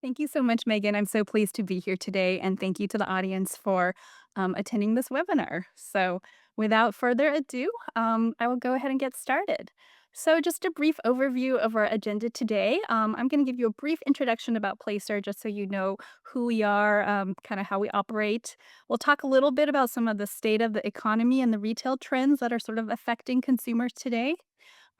Thank you so much, Megan. I'm so pleased to be here today, and thank you to the audience for attending this webinar. So, without further ado, I will go ahead and get started. So, just a brief overview of our agenda today. I'm going to give you a brief introduction about Placer, just so you know who we are, kind of how we operate. We'll talk a little bit about some of the state of the economy and the retail trends that are sort of affecting consumers today.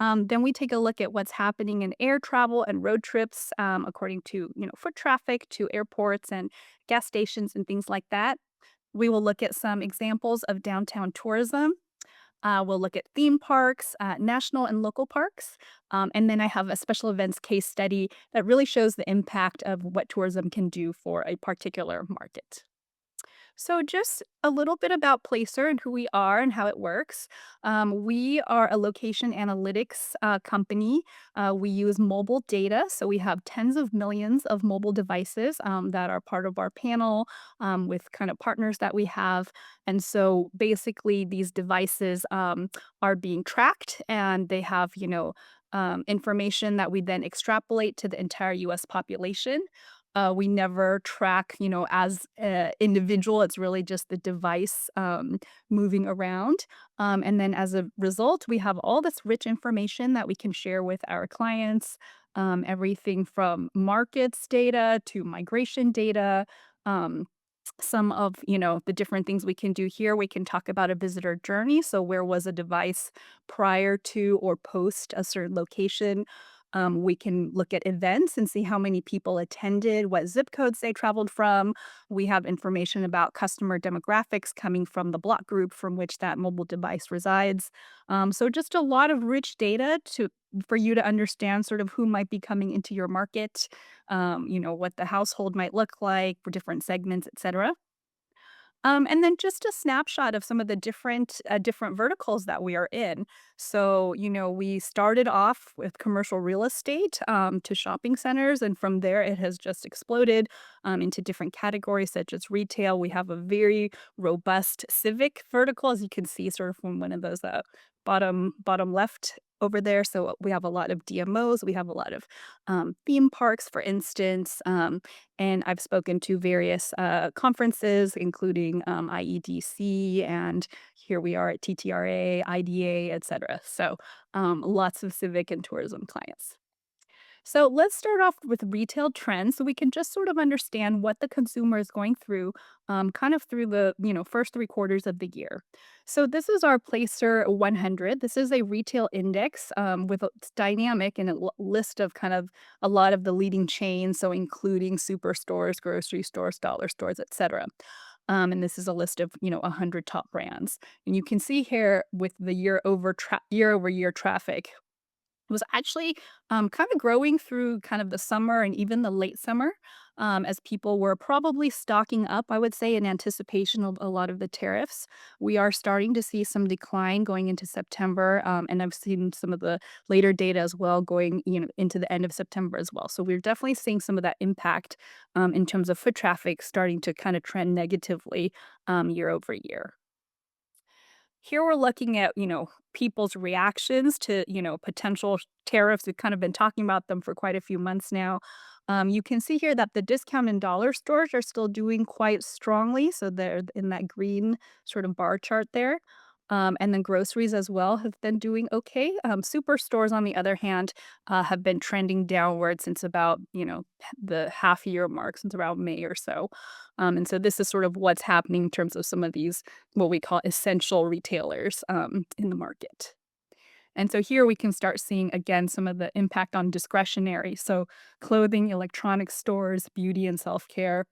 Then we take a look at what's happening in air travel and road trips, according to foot traffic to airports and gas stations and things like that. We will look at some examples of downtown tourism. We'll look at theme parks, national and local parks, and then I have a special events case study that really shows the impact of what tourism can do for a particular market. So, just a little bit about Placer and who we are and how it works. We are a location analytics company. We use mobile data. So, we have tens of millions of mobile devices that are part of our panel with kind of partners that we have. And so, basically, these devices are being tracked and they have, information that we then extrapolate to the entire US population. We never track, as an individual. It's really just the device moving around. And then as a result, we have all this rich information that we can share with our clients. Everything from markets data to migration data. Um, some of the different things we can do here, we can talk about a visitor journey. So where was a device prior to or post a certain location? We can look at events and see how many people attended, what zip codes they traveled from. We have information about customer demographics coming from the block group from which that mobile device resides. So just a lot of rich data to for you to understand sort of who might be coming into your market, what the household might look like for different segments, etc. And then just a snapshot of some of the different verticals that we are in. So, we started off with commercial real estate to shopping centers, and from there it has just exploded into different categories such as retail. We have a very robust civic vertical, as you can see, sort of from one of those bottom left over there. So we have a lot of DMOs. We have a lot of theme parks, for instance. And I've spoken to various conferences, including IEDC, and here we are at TTRA, IDA, etc. So lots of civic and tourism clients. So let's start off with retail trends so we can just sort of understand what the consumer is going through kind of through the first three quarters of the year. So this is our Placer 100. This is a retail index it's dynamic and a list of kind of a lot of the leading chains, so including superstores, grocery stores, dollar stores, etc. And this is a list of 100 top brands. And you can see here with the year over year traffic was actually, kinda growing through kind of the summer and even the late summer, as people were probably stocking up, I would say, in anticipation of a lot of the tariffs. We are starting to see some decline going into September, and I've seen some of the later data as well going, into the end of September as well. So we're definitely seeing some of that impact, in terms of foot traffic starting to kinda trend negatively, year over year. Here we're looking at, people's reactions to, potential tariffs. We've kind of been talking about them for quite a few months now. You can see here that the discount and dollar stores are still doing quite strongly. So they're in that green sort of bar chart there. And then groceries as well have been doing okay. Superstores, on the other hand, have been trending downward since about, the half year mark, since around May or so. And so this is sort of what's happening in terms of some of these, what we call essential retailers in the market. And so here we can start seeing again some of the impact on discretionary. So clothing, electronics stores, beauty and self-care.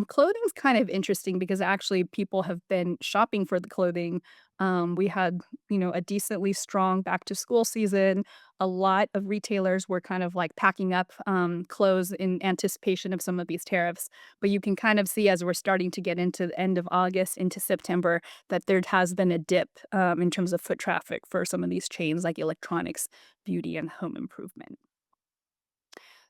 Clothing's kind of interesting because actually people have been shopping for the clothing. We had, a decently strong back to school season. A lot of retailers were kind of like packing up clothes in anticipation of some of these tariffs. But you can kind of see as we're starting to get into the end of August into September that there has been a dip in terms of foot traffic for some of these chains like electronics, beauty, and home improvement.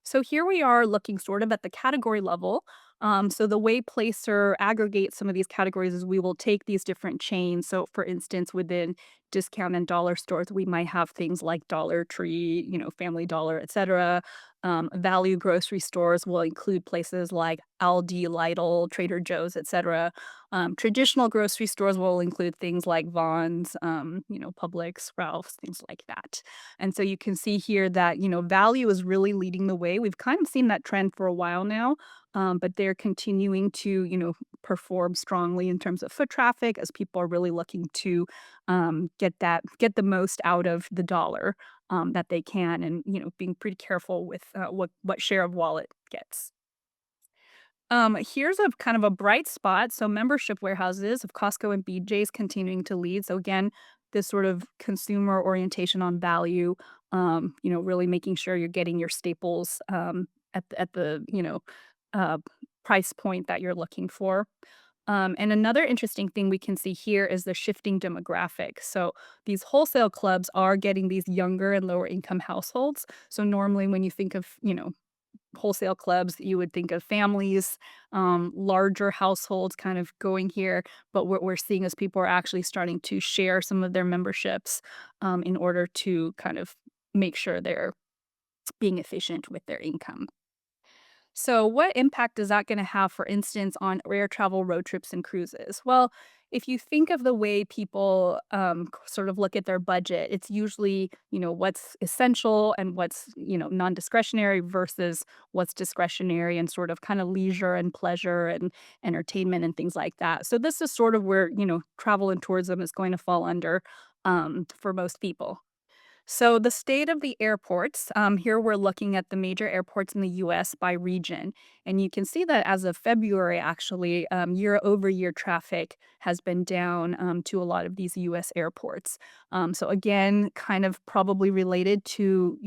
So here we are looking sort of at the category level. So the way Placer aggregates some of these categories is we will take these different chains. So for instance, within discount and dollar stores, we might have things like Dollar Tree, Family Dollar, etc. Value grocery stores will include places like Aldi, Lidl, Trader Joe's, etc. Traditional grocery stores will include things like Vons, Publix, Ralph's, things like that. And so you can see here that, value is really leading the way. We've kind of seen that trend for a while now, but they're continuing to, perform strongly in terms of foot traffic as people are really looking to get the most out of the dollar that they can, and being pretty careful with what share of wallet gets. Here's a kind of a bright spot. So membership warehouses of Costco and BJ's continuing to lead. So again, this sort of consumer orientation on value, really making sure you're getting your staples at the uh, price point that you're looking for. And another interesting thing we can see here is the shifting demographic. So these wholesale clubs are getting these younger and lower income households. So normally when you think of, wholesale clubs, you would think of families, larger households kind of going here. But what we're seeing is people are actually starting to share some of their memberships in order to kind of make sure they're being efficient with their income. So, what impact is that going to have, for instance, on air travel, road trips, and cruises? Well, if you think of the way people sort of look at their budget, it's usually, what's essential and what's, non-discretionary versus what's discretionary and sort of kind of leisure and pleasure and entertainment and things like that. So, this is sort of where, travel and tourism is going to fall under for most people. So, the state of the airports, here we're looking at the major airports in the US by region. And you can see that as of February, actually, year over year traffic has been down to a lot of these US airports. So, again, kind of probably related to,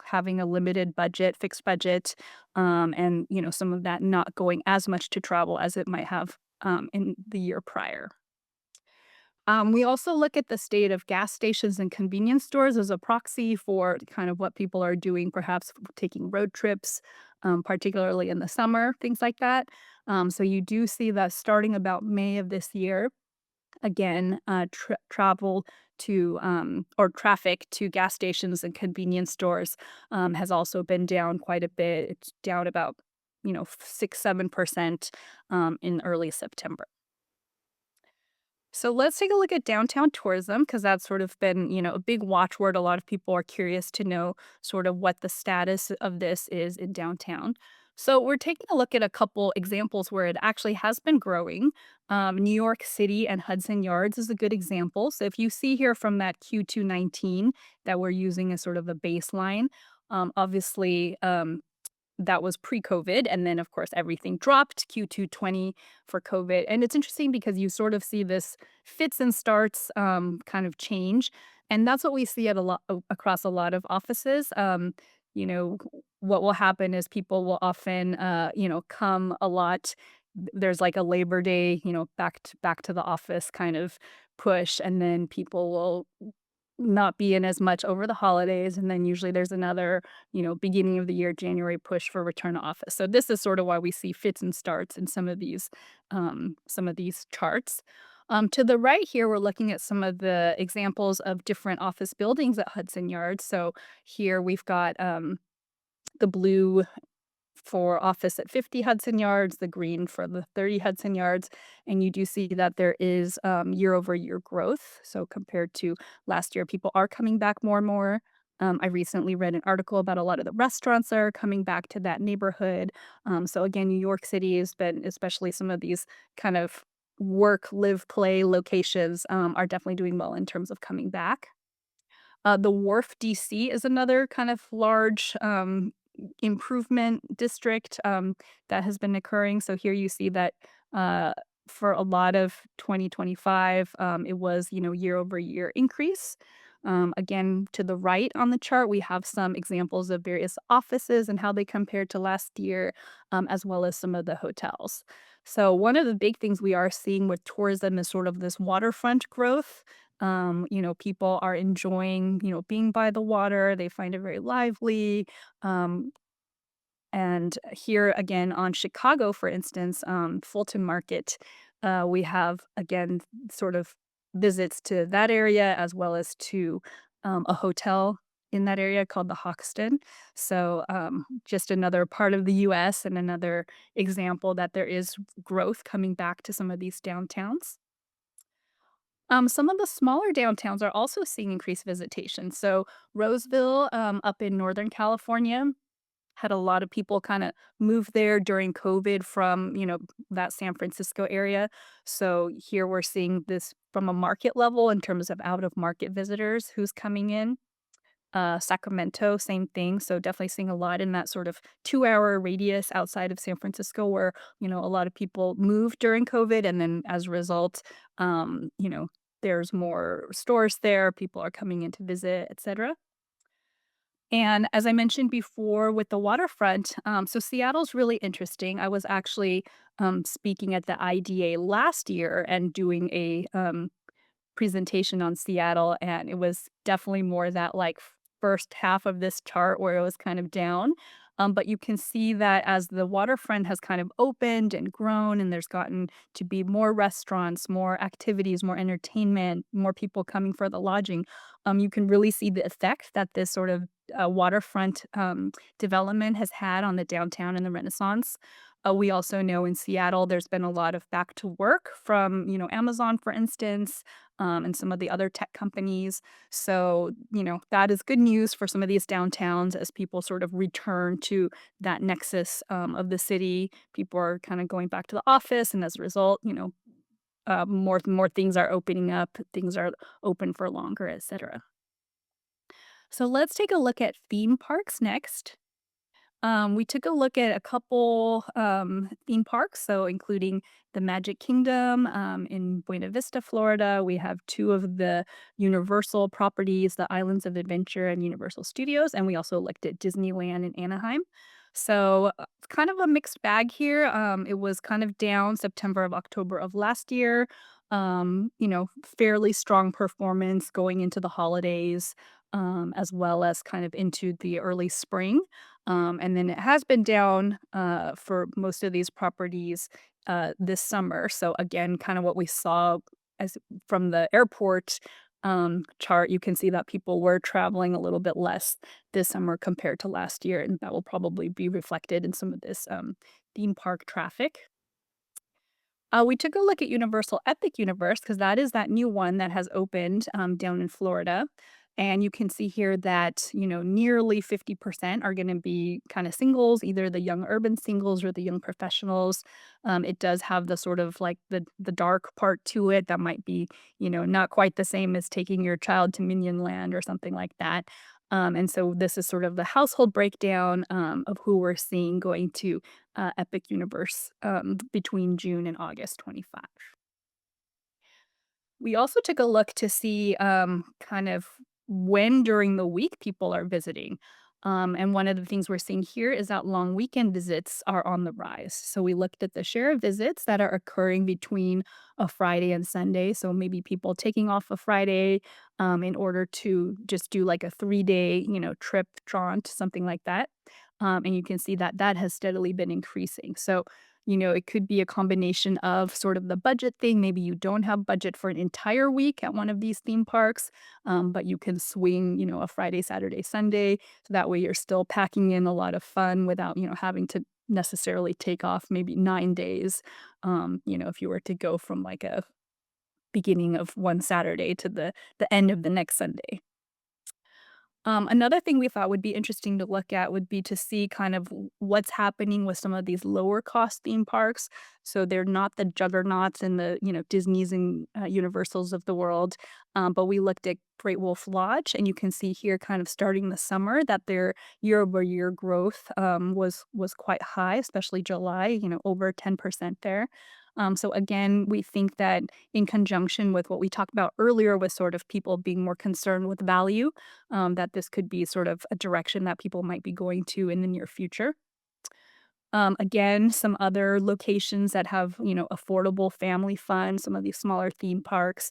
having a limited budget, fixed budget, and, some of that not going as much to travel as it might have in the year prior. We also look at the state of gas stations and convenience stores as a proxy for kind of what people are doing, perhaps taking road trips, particularly in the summer, things like that. So you do see that starting about May of this year, again, travel to or traffic to gas stations and convenience stores has also been down quite a bit. It's down about 6-7% in early September. So let's take a look at downtown tourism because that's sort of been, a big watchword. A lot of people are curious to know sort of what the status of this is in downtown. So we're taking a look at a couple examples where it actually has been growing. New York City and Hudson Yards is a good example. So if you see here from that Q219 that we're using as sort of a baseline, obviously that was pre-COVID, and then, of course, everything dropped Q2 20 for COVID, and it's interesting because you sort of see this fits and starts, kind of change, and that's what we see at a lot across a lot of offices. What will happen is people will often, come a lot. There's like a Labor Day, back to the office kind of push, and then people will not be in as much over the holidays, and then usually there's another, beginning of the year, January push for return to office. So this is sort of why we see fits and starts in some of these charts. To the right here, we're looking at some of the examples of different office buildings at Hudson Yards. So here we've got the blue for office at 50 Hudson Yards, the green for the 30 Hudson Yards, and you do see that there is year-over-year growth. So compared to last year, people are coming back more and more. I recently read an article about a lot of the restaurants that are coming back to that neighborhood. So again, New York City has been, especially some of these kind of work, live, play locations, are definitely doing well in terms of coming back. The Wharf DC is another kind of large, improvement district, that has been occurring. So here you see that, uh, for a lot of 2025, it was, year-over-year increase. Again, to the right on the chart, we have some examples of various offices and how they compared to last year, as well as some of the hotels. So one of the big things we are seeing with tourism is sort of this waterfront growth. People are enjoying, being by the water. They find it very lively. Um, And here again on Chicago, for instance, Fulton Market, we have again sort of visits to that area as well as to a hotel in that area called the Hoxton. So just another part of the US and another example that there is growth coming back to some of these downtowns. Some of the smaller downtowns are also seeing increased visitation. So Roseville, up in Northern California, had a lot of people kinda move there during COVID from, that San Francisco area. So here we're seeing this from a market level in terms of out-of-market visitors who's coming in. Sacramento, same thing. So definitely seeing a lot in that sort of 2-hour radius outside of San Francisco where, a lot of people moved during COVID, and then as a result, there's more stores there, people are coming in to visit, etcetera. And as I mentioned before with the waterfront, so Seattle's really interesting. I was actually, speaking at the IDA last year and doing a, presentation on Seattle, and it was definitely more that, like, first half of this chart where it was kind of down, but you can see that as the waterfront has kind of opened and grown and there's gotten to be more restaurants, more activities, more entertainment, more people coming for the lodging, you can really see the effect that this sort of, waterfront, development has had on the downtown and the Renaissance. We also know in Seattle, there's been a lot of back to work from, Amazon, for instance, and some of the other tech companies. So, that is good news for some of these downtowns as people sort of return to that nexus of the city. People are kind of going back to the office, and as a result, more things are opening up, things are open for longer, etc. So let's take a look at theme parks next. We took a look at a couple theme parks, so including the Magic Kingdom in Buena Vista, Florida. We have two of the Universal properties, the Islands of Adventure and Universal Studios, and we also looked at Disneyland in Anaheim. So it's kind of a mixed bag here. It was kind of down September of October of last year. Fairly strong performance going into the holidays, as well as kind of into the early spring. And then it has been down, for most of these properties, this summer. So again, kind of what we saw as from the airport, chart, you can see that people were traveling a little bit less this summer compared to last year, and that will probably be reflected in some of this, theme park traffic. We took a look at Universal Epic Universe because that is that new one that has opened down in Florida. And you can see here that, nearly 50% are going to be kind of singles, either the young urban singles or the young professionals. It does have the sort of like the dark part to it that might be, not quite the same as taking your child to Minion Land or something like that. And so this is sort of the household breakdown of who we're seeing going to Epic Universe, between June and August 25. We also took a look to see, kind of when during the week people are visiting. And one of the things we're seeing here is that long weekend visits are on the rise. So we looked at the share of visits that are occurring between a Friday and Sunday. So maybe people taking off a Friday in order to just do like a 3-day, trip jaunt, something like that. And you can see that that has steadily been increasing. So it could be a combination of sort of the budget thing. Maybe you don't have budget for an entire week at one of these theme parks, but you can swing, a Friday, Saturday, Sunday. So that way you're still packing in a lot of fun without, having to necessarily take off maybe 9 days. If you were to go from like a beginning of one Saturday to the end of the next Sunday. Another thing we thought would be interesting to look at would be to see kind of what's happening with some of these lower cost theme parks. So they're not the juggernauts and the Disney's and Universals of the world, but we looked at Great Wolf Lodge, and you can see here, kind of starting the summer, that their year over year growth was quite high, especially July. Over 10% there. So again, we think that in conjunction with what we talked about earlier, with sort of people being more concerned with value, that this could be sort of a direction that people might be going to in the near future. Again, some other locations that have, affordable family fun, some of these smaller theme parks.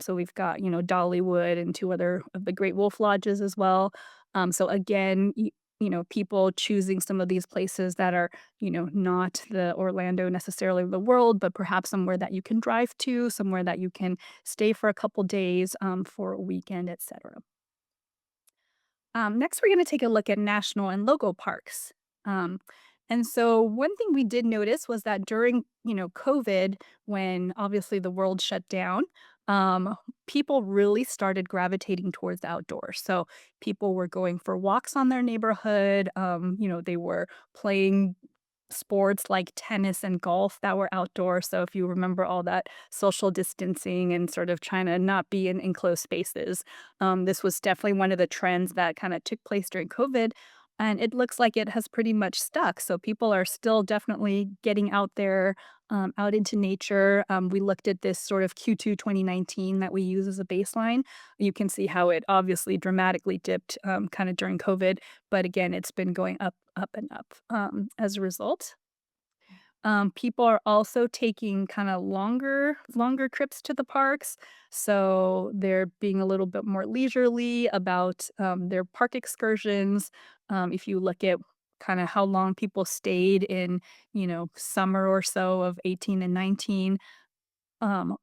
So we've got, Dollywood and two other of the Great Wolf Lodges as well. So again, people choosing some of these places that are, not the Orlando necessarily of the world, but perhaps somewhere that you can drive to, somewhere that you can stay for a couple days for a weekend, etc. Next, we're going to take a look at national and local parks. Um, and so, one thing we did notice was that during, COVID, when obviously the world shut down, um, people really started gravitating towards the outdoors. So, people were going for walks on their neighborhood. They were playing sports like tennis and golf that were outdoor. So if you remember all that social distancing and sort of trying to not be in enclosed spaces, this was definitely one of the trends that kind of took place during COVID. And it looks like it has pretty much stuck. So people are still definitely getting out there, out into nature. We looked at this sort of Q2 2019 that we use as a baseline. You can see how it obviously dramatically dipped kind of during COVID, but again, it's been going up, up, and up as a result. People are also taking kind of longer trips to the parks, so they're being a little bit more leisurely about their park excursions. If you look at kind of how long people stayed in, summer or so of 18 and 19, um,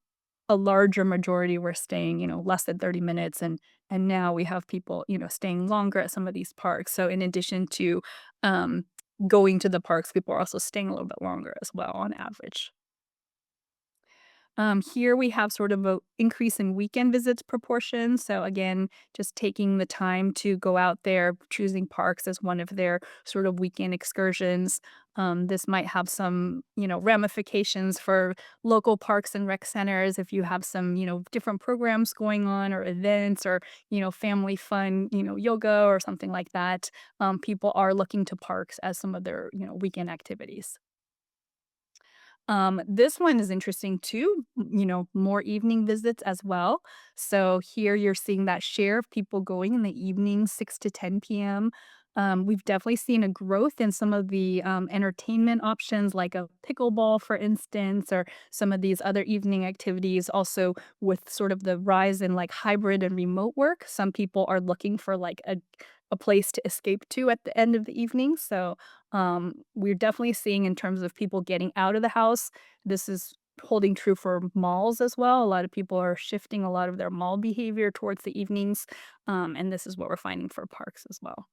a larger majority were staying, less than 30 minutes, and now we have people, staying longer at some of these parks. So in addition to, um, going to the parks, people are also staying a little bit longer as well on average. Here we have sort of a increase in weekend visits proportion. So again, just taking the time to go out there, choosing parks as one of their sort of weekend excursions. This might have some, ramifications for local parks and rec centers if you have some, different programs going on or events or, family fun, yoga or something like that. People are looking to parks as some of their, weekend activities. This one is interesting too, more evening visits as well. So here you're seeing that share of people going in the evening, 6 to 10 p.m. We've definitely seen a growth in some of the entertainment options, like a pickleball, for instance, or some of these other evening activities. Also, with sort of the rise in like hybrid and remote work, some people are looking for like a place to escape to at the end of the evening. So we're definitely seeing in terms of people getting out of the house. This is holding true for malls as well. A lot of people are shifting a lot of their mall behavior towards the evenings, and this is what we're finding for parks as well.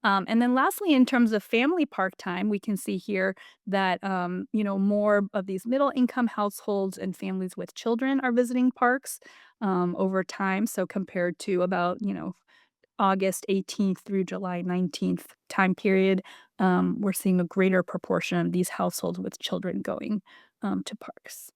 And then lastly, in terms of family park time, we can see here that, more of these middle income households and families with children are visiting parks over time. So compared to about, August 18th through July 19th time period, we're seeing a greater proportion of these households with children going to parks.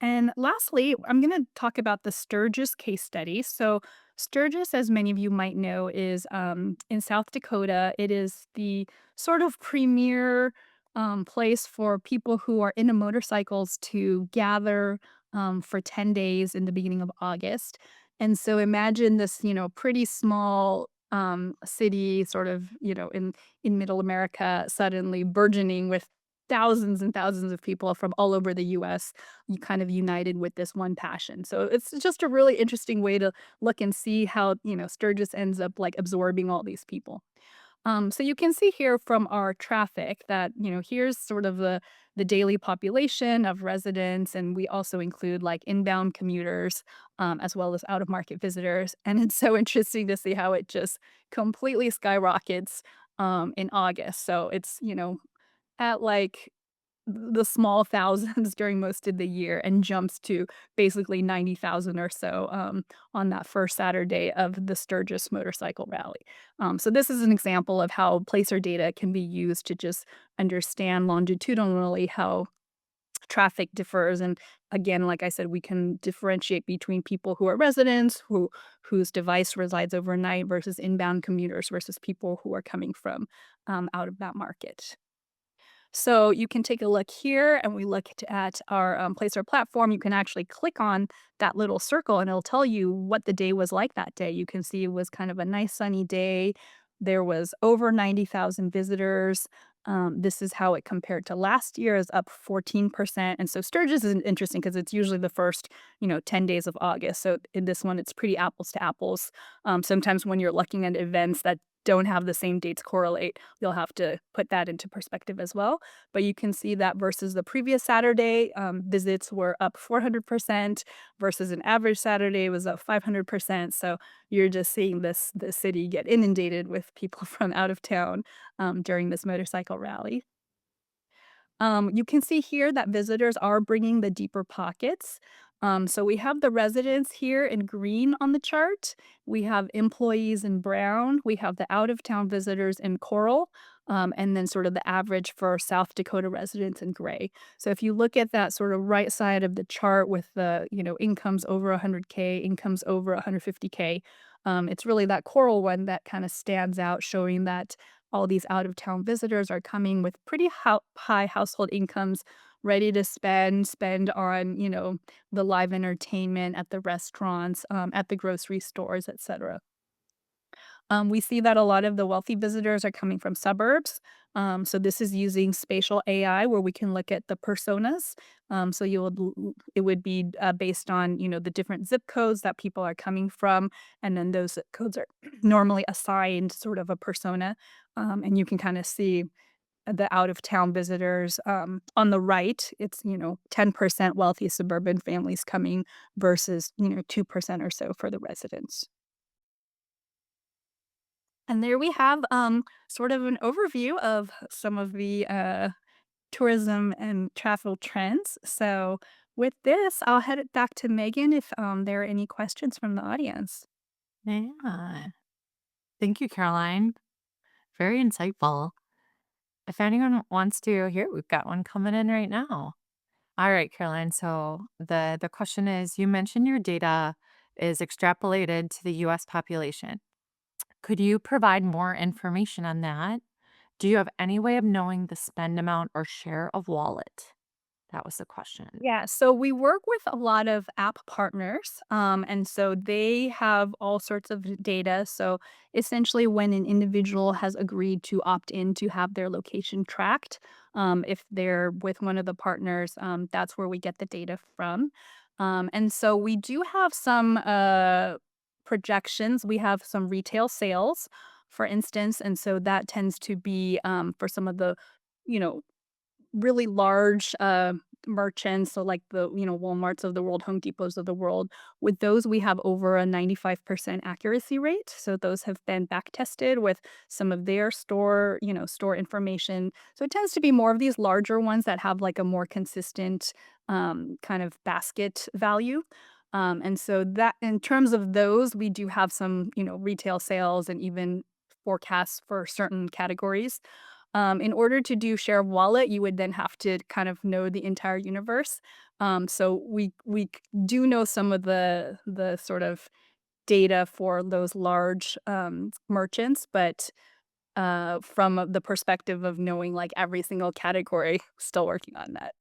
And lastly, I'm going to talk about the Sturgis case study. So, Sturgis, as many of you might know, is in South Dakota. It is the sort of premier place for people who are into motorcycles to gather for 10 days in the beginning of August. And so, imagine this, pretty small city, sort of, in middle America, suddenly burgeoning with thousands and thousands of people from all over the US you kind of united with this one passion. So it's just a really interesting way to look and see how, Sturgis ends up like absorbing all these people. So you can see here from our traffic that, here's sort of the daily population of residents, and we also include like inbound commuters as well as out of market visitors. And it's so interesting to see how it just completely skyrockets in August. So it's, at like the small thousands during most of the year and jumps to basically 90,000 or so on that first Saturday of the Sturgis Motorcycle Rally. So this is an example of how placer data can be used to just understand longitudinally how traffic differs. And again, like I said, we can differentiate between people who are residents, whose device resides overnight, versus inbound commuters versus people who are coming from out of that market. So you can take a look here, and we look at our Placer platform. You can actually click on that little circle, and it'll tell you what the day was like that day. You can see it was kind of a nice sunny day. There was over 90,000 visitors. This is how it compared to last year, is up 14%. And so Sturgis is interesting because it's usually the first, 10 days of August. So in this one, it's pretty apples to apples. Sometimes when you're looking at events that don't have the same dates correlate, you'll have to put that into perspective as well. But you can see that versus the previous Saturday, visits were up 400% versus an average Saturday was up 500%. So you're just seeing the city get inundated with people from out of town during this motorcycle rally. You can see here that visitors are bringing the deeper pockets. So we have the residents here in green on the chart. We have employees in brown. We have the out of town visitors in coral. And then sort of the average for South Dakota residents in gray. So if you look at that sort of right side of the chart with the, incomes over 100K, incomes over 150K, it's really that coral one that kind of stands out, showing that all these out of town visitors are coming with pretty high household incomes, ready to spend on, the live entertainment at the restaurants, at the grocery stores, etc. We see that a lot of the wealthy visitors are coming from suburbs. So this is using spatial AI where we can look at the personas. So it would be based on the different zip codes that people are coming from, and then those zip codes are normally assigned sort of a persona, and you can kind of see the out of town visitors. On the right, it's 10% wealthy suburban families coming versus 2% or so for the residents. And there we have, sort of an overview of some of the, tourism and travel trends. So with this, I'll head it back to Megan if, there are any questions from the audience. Yeah. Thank you, Caroline. Very insightful. If anyone wants to hear, we've got one coming in right now. All right, Caroline. So the question is, you mentioned your data is extrapolated to the US population. Could you provide more information on that? Do you have any way of knowing the spend amount or share of wallet? That was the question. Yeah, so we work with a lot of app partners, and so they have all sorts of data. So essentially, when an individual has agreed to opt in to have their location tracked, if they're with one of the partners, that's where we get the data from. And so we do have some projections. We have some retail sales, for instance, and so that tends to be for some of the, you know, really large, merchants, so like the, Walmarts of the world, Home Depots of the world. With those, we have over a 95% accuracy rate, so those have been back tested with some of their store information. So it tends to be more of these larger ones that have, like, a more consistent, kind of basket value. And so that in terms of those, we do have some, retail sales and even forecasts for certain categories. In order to do share of wallet, you would then have to kind of know the entire universe. So we do know some of the sort of data for those large merchants, but from the perspective of knowing like every single category, still working on that.